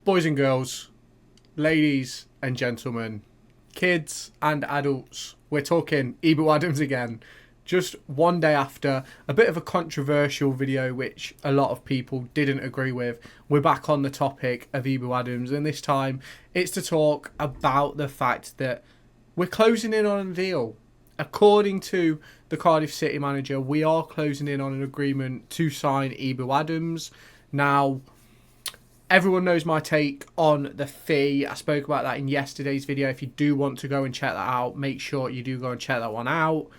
Boys and girls, ladies and gentlemen, kids and adults, we're talking Ebou Adams again. Just one day after a bit of a controversial video which a lot of people didn't agree with, we're back on the topic of Ebou Adams, and this time it's to talk about the fact that we're closing in on a deal. According to the Cardiff City manager, we are closing in on an agreement to sign Ebou Adams. Now, everyone knows my take on the fee. I spoke about that in yesterday's video. If you do want to go and check that out, make sure you do go and check that one out.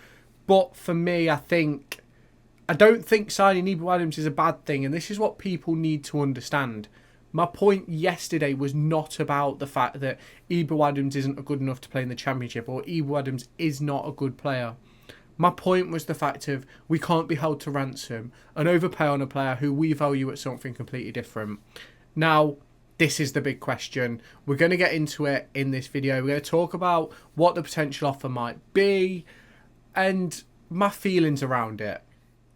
But for me, I don't think signing Ebou Adams is a bad thing, and this is what people need to understand. My point yesterday was not about the fact that Ebou Adams isn't good enough to play in the Championship or Ebou Adams is not a good player. My point was the fact of we can't be held to ransom and overpay on a player who we value at something completely different. Now, this is the big question. We're going to get into it in this video. We're going to talk about what the potential offer might be and my feelings around it.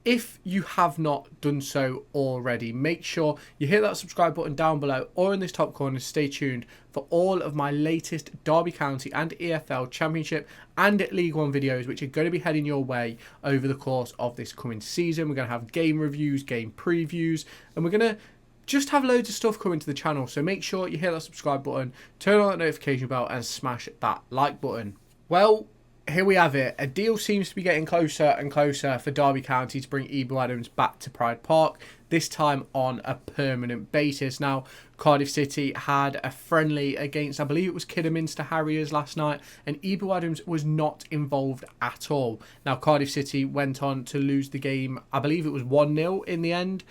If you have not done so already, make sure you hit that subscribe button down below or in this top corner. Stay tuned for all of my latest Derby County and EFL Championship and League One videos, which are going to be heading your way over the course of this coming season. We're going to have game reviews, game previews, and we're going to just have loads of stuff coming to the channel. So make sure you hit that subscribe button, turn on that notification bell, and smash that like button. Well, here we have it. A deal seems to be getting closer and closer for Derby County to bring Ebou Adams back to Pride Park, this time on a permanent basis. Now, Cardiff City had a friendly against, I believe it was Kidderminster Harriers last night, and Ebou Adams was not involved at all. Now, Cardiff City went on to lose the game, I believe it was 1-0 in the end,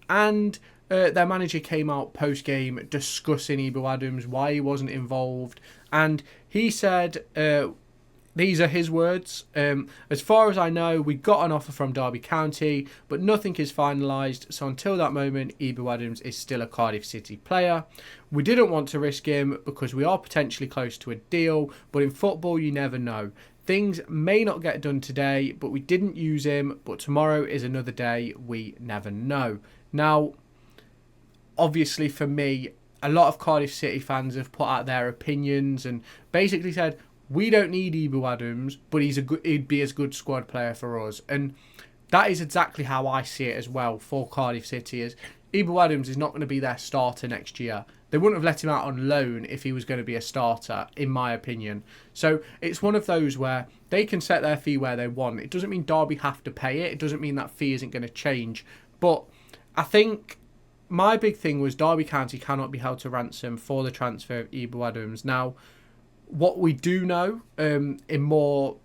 and their manager came out post-game discussing Ebou Adams, why he wasn't involved, and he said, these are his words, as far as I know, we got an offer from Derby County, but nothing is finalised, so until that moment, Ebou Adams is still a Cardiff City player. We didn't want to risk him because we are potentially close to a deal, but in football, you never know. Things may not get done today, but we didn't use him, but tomorrow is another day, we never know. Now, obviously for me, a lot of Cardiff City fans have put out their opinions and basically said, we don't need Ebou Adams, but he'd be a good squad player for us. And that is exactly how I see it as well for Cardiff City. Is Ebou Adams is not going to be their starter next year. They wouldn't have let him out on loan if he was going to be a starter, in my opinion. So it's one of those where they can set their fee where they want. It doesn't mean Derby have to pay it. It doesn't mean that fee isn't going to change. But I think my big thing was Derby County cannot be held to ransom for the transfer of Ebou Adams. Now, what we do know in more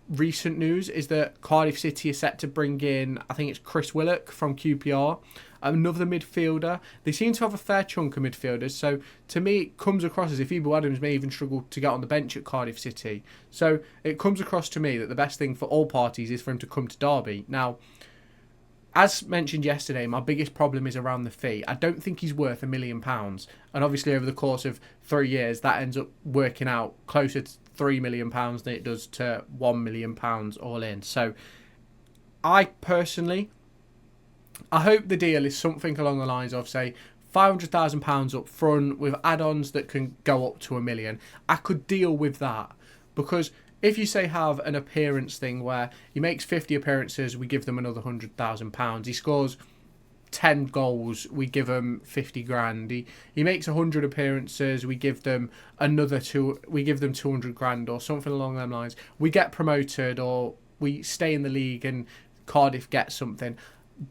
recent news is that Cardiff City is set to bring in, I think it's Chris Willock from QPR, another midfielder. They seem to have a fair chunk of midfielders, so to me it comes across as if Ebou Adams may even struggle to get on the bench at Cardiff City. So it comes across to me that the best thing for all parties is for him to come to Derby. Now, as mentioned yesterday, my biggest problem is around the fee. I don't think he's worth £1 million. And obviously over the course of 3 years, that ends up working out closer to £3 million than it does to £1 million all in. So I personally, I hope the deal is something along the lines of, say, £500,000 up front with add-ons that can go up to £1 million. I could deal with that because if you say have an appearance thing where he makes 50 appearances, we give them another £100,000. He scores 10 goals, we give him 50 grand. He makes 100 appearances, we give them we give them 200 grand or something along those lines. We get promoted or we stay in the league and Cardiff get something.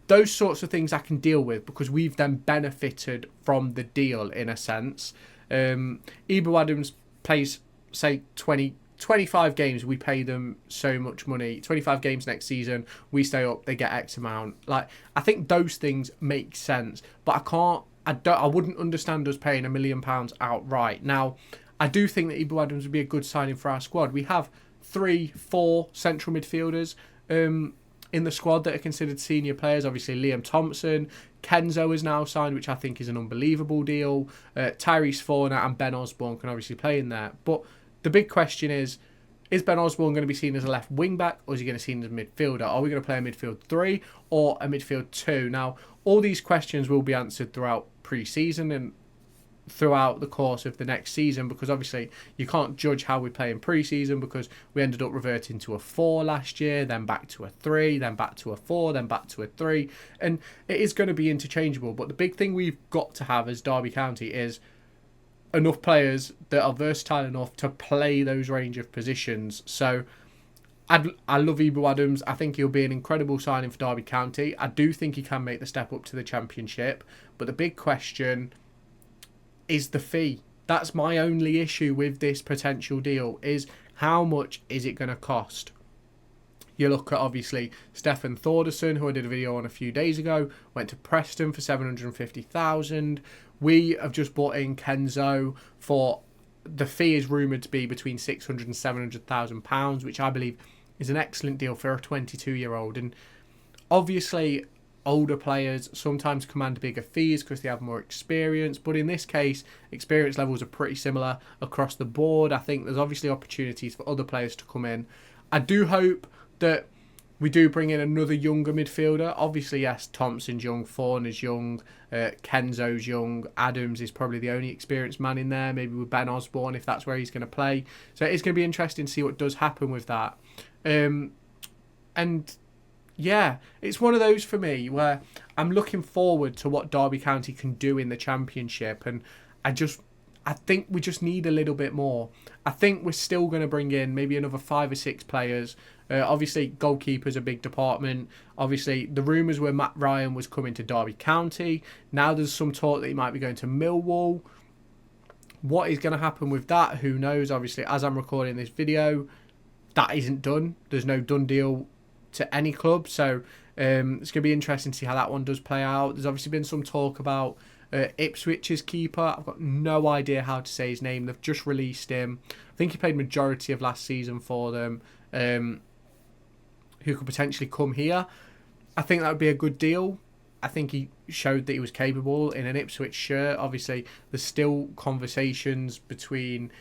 Those sorts of things I can deal with because we've then benefited from the deal in a sense. Ebou Adams plays, say, 25 games, we pay them so much money. 25 games next season, we stay up, they get X amount. Like, I think those things make sense, but I wouldn't understand us paying £1 million outright. Now, I do think that Ebou Adams would be a good signing for our squad. We have 3-4 central midfielders in the squad that are considered senior players. Obviously, Liam Thompson, Kenzo is now signed, which I think is an unbelievable deal. Tyrese Forner and Ben Osborne can obviously play in there, but the big question is Ben Osborne going to be seen as a left wing back or is he going to be seen as a midfielder? Are we going to play a midfield 3 or a midfield 2? Now, all these questions will be answered throughout pre-season and throughout the course of the next season, because obviously you can't judge how we play in pre-season, because we ended up reverting to a 4 last year, then back to a 3, then back to a 4, then back to a 3, and it is going to be interchangeable. But the big thing we've got to have as Derby County is enough players that are versatile enough to play those range of positions. So I love Ebou Adams. I think he'll be an incredible signing for Derby County. I do think he can make the step up to the Championship, but the big question is the fee. That's my only issue with this potential deal, is how much is it going to cost? You look at, obviously, Stefan Thordarson, who I did a video on a few days ago, went to Preston for 750,000. We have just bought in Kenzo for, the fee is rumoured to be between 600 and 700,000 pounds, which I believe is an excellent deal for a 22-year-old. And obviously, older players sometimes command bigger fees because they have more experience, but in this case, experience levels are pretty similar across the board. I think there's obviously opportunities for other players to come in. I do hope that we do bring in another younger midfielder. Obviously, yes, Thompson's young, Warne is young, Kenzo's young, Adams is probably the only experienced man in there, maybe with Ben Osborne if that's where he's going to play. So it's going to be interesting to see what does happen with that. And yeah, it's one of those for me where I'm looking forward to what Derby County can do in the Championship, and I think we just need a little bit more. I think we're still going to bring in maybe another 5 or 6 players. Obviously, goalkeeper's a big department. Obviously, the rumours were Matt Ryan was coming to Derby County. Now there's some talk that he might be going to Millwall. What is going to happen with that? Who knows? Obviously, as I'm recording this video, that isn't done. There's no done deal to any club. So it's going to be interesting to see how that one does play out. There's obviously been some talk about Ipswich's keeper. I've got no idea how to say his name. They've just released him. I think he played majority of last season for them. Who could potentially come here. I think that would be a good deal. I think he showed that he was capable in an Ipswich shirt. Obviously, there's still conversations between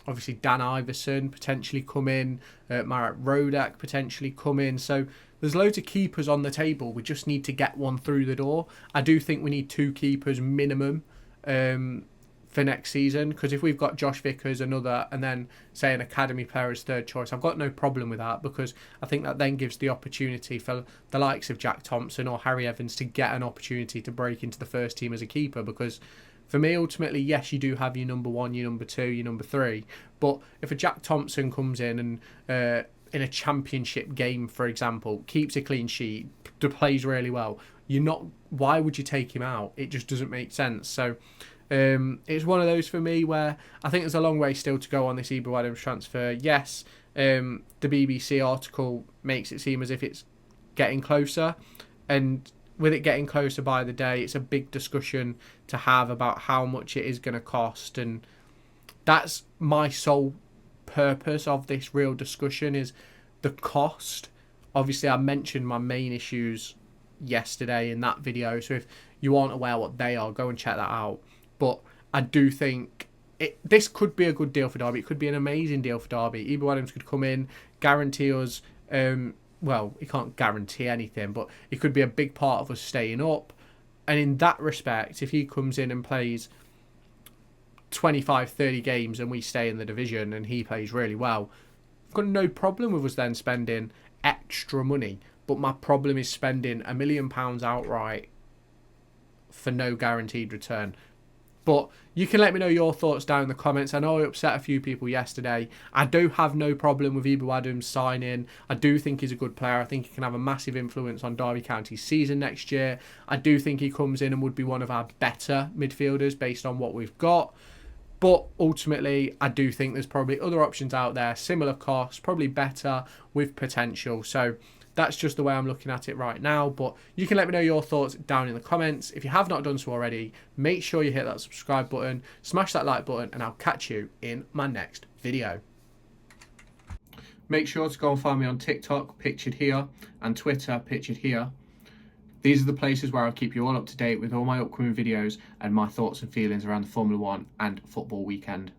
obviously Dan Iverson potentially come in, Marat Rodak potentially come in. So there's loads of keepers on the table. We just need to get one through the door. I do think we need 2 keepers minimum for next season, because if we've got Josh Vickers, another, and then say an academy player as third choice, I've got no problem with that, because I think that then gives the opportunity for the likes of Jack Thompson or Harry Evans to get an opportunity to break into the first team as a keeper. Because for me, ultimately, yes, you do have your number 1, your number 2, your number 3, but if a Jack Thompson comes in and in a Championship game, for example, keeps a clean sheet, plays really well, why would you take him out? It just doesn't make sense. So it's one of those for me where I think there's a long way still to go on this Ebou Adams transfer. Yes, the BBC article makes it seem as if it's getting closer, and with it getting closer by the day, it's a big discussion to have about how much it is going to cost, and that's my sole purpose of this real discussion, is the cost. Obviously, I mentioned my main issues yesterday in that video, so if you aren't aware what they are, go and check that out. But I do think this could be a good deal for Derby. It could be an amazing deal for Derby. Ebou Adams could come in, guarantee us, well, he can't guarantee anything, but he could be a big part of us staying up. And in that respect, if he comes in and plays 25, 30 games and we stay in the division and he plays really well, I've got no problem with us then spending extra money. But my problem is spending £1 million outright for no guaranteed return. But you can let me know your thoughts down in the comments. I know I upset a few people yesterday. I do have no problem with Ebou Adams signing. I do think he's a good player. I think he can have a massive influence on Derby County's season next year. I do think he comes in and would be one of our better midfielders based on what we've got. But ultimately, I do think there's probably other options out there, similar costs, probably better with potential. So that's just the way I'm looking at it right now. But you can let me know your thoughts down in the comments. If you have not done so already, make sure you hit that subscribe button, smash that like button, and I'll catch you in my next video. Make sure to go and find me on TikTok, pictured here, and Twitter, pictured here. These are the places where I'll keep you all up to date with all my upcoming videos and my thoughts and feelings around the Formula 1 and football weekend.